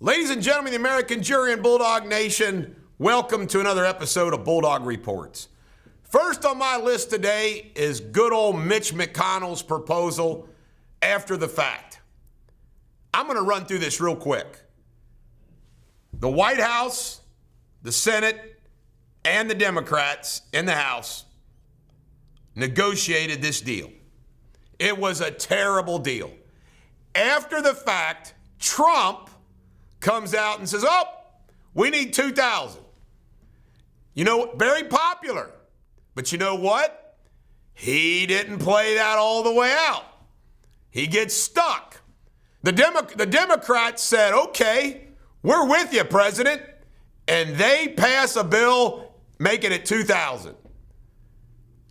Ladies and gentlemen, the American jury and Bulldog Nation, welcome to another episode of Bulldog Reports. First on my list today is good old Mitch McConnell's proposal after the fact. I'm going to run through this real quick. The White House, the Senate, and the Democrats in the House negotiated this deal. It was a terrible deal. After the fact, Trump comes out and says, oh, we need 2,000. You know, very popular. But you know what? He didn't play that all the way out. He gets stuck. The Democrats said, okay, we're with you, President. And they pass a bill making it 2,000.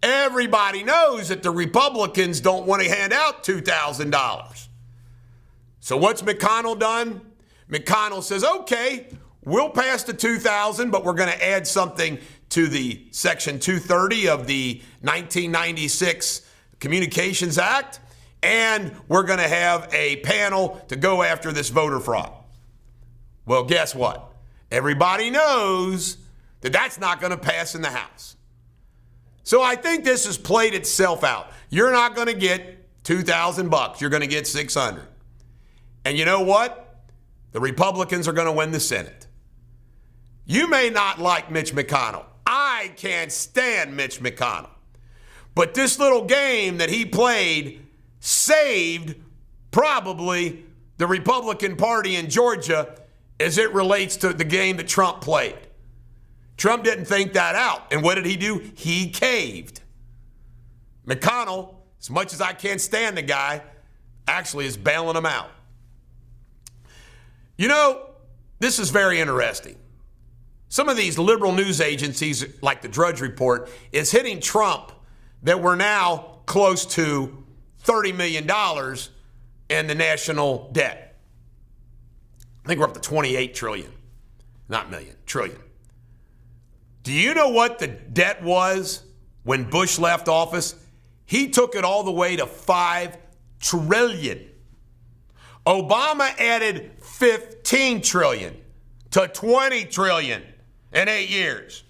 Everybody knows that the Republicans don't want to hand out $2,000. So what's McConnell done? McConnell says, okay, we'll pass the 2,000, but we're going to add something to the Section 230 of the 1996 Communications Act, and we're going to have a panel to go after this voter fraud. Well, guess what? Everybody knows that that's not going to pass in the House. So I think this has played itself out. You're not going to get $2,000. You're going to get 600. And you know what? The Republicans are going to win the Senate. You may not like Mitch McConnell. I can't stand Mitch McConnell. But this little game that he played saved probably the Republican Party in Georgia as it relates to the game that Trump played. Trump didn't think that out. And what did he do? He caved. McConnell, as much as I can't stand the guy, actually is bailing him out. You know, this is very interesting. Some of these liberal news agencies, like the Drudge Report, is hitting Trump that we're now close to $30 million in the national debt. I think we're up to 28 trillion. Not million, trillion. Do you know what the debt was when Bush left office? He took it all the way to 5 trillion. Obama added 15 trillion to 20 trillion in 8 years.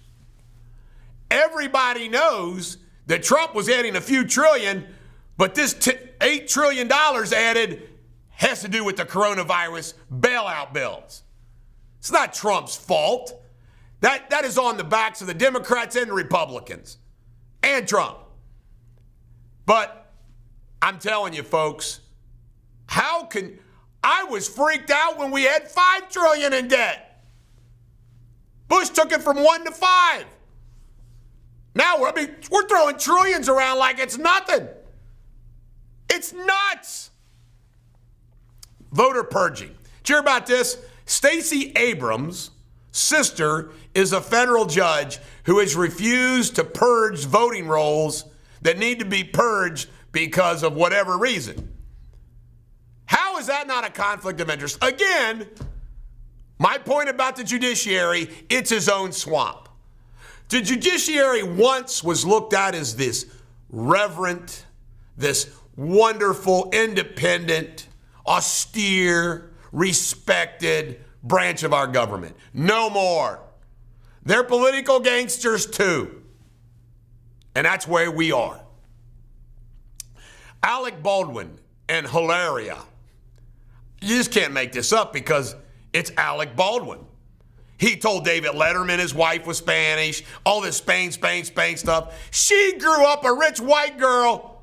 Everybody knows that Trump was adding a few trillion, but this $8 trillion added has to do with the coronavirus bailout bills. It's not Trump's fault. That is on the backs of the Democrats and the Republicans and Trump. But I'm telling you, folks, I was freaked out when we had 5 trillion in debt. Bush took it from 1 to 5. Now we're throwing trillions around like it's nothing. It's nuts. Voter purging. Did you hear about this? Stacey Abrams' sister is a federal judge who has refused to purge voting rolls that need to be purged because of whatever reason. How is that not a conflict of interest? Again, my point about the judiciary, it's his own swamp. The judiciary once was looked at as this reverent, this wonderful, independent, austere, respected branch of our government. No more. They're political gangsters too. And that's where we are. Alec Baldwin and Hilaria. You just can't make this up because it's Alec Baldwin. He told David Letterman his wife was Spanish, all this Spain stuff. She grew up a rich white girl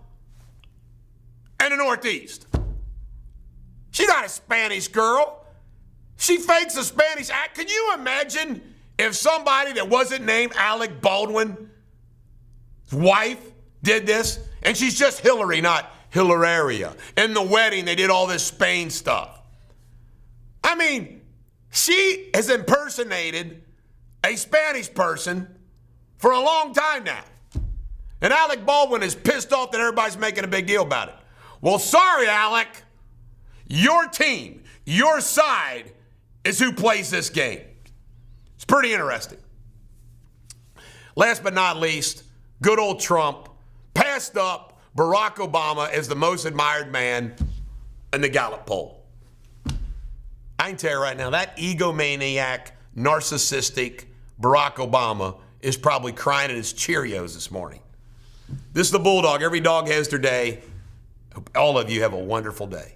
in the Northeast. She's not a Spanish girl. She fakes a Spanish accent. Can you imagine if somebody that wasn't named Alec Baldwin's wife did this? And she's just Hillary, not Hilaria. In the wedding, they did all this Spain stuff. I mean, she has impersonated a Spanish person for a long time now. And Alec Baldwin is pissed off that everybody's making a big deal about it. Well, sorry, Alec. Your team, your side is who plays this game. It's pretty interesting. Last but not least, good old Trump passed up Barack Obama as the most admired man in the Gallup poll. I can tell you right now, that egomaniac, narcissistic Barack Obama is probably crying at his Cheerios this morning. This is the Bulldog. Every dog has their day. Hope all of you have a wonderful day.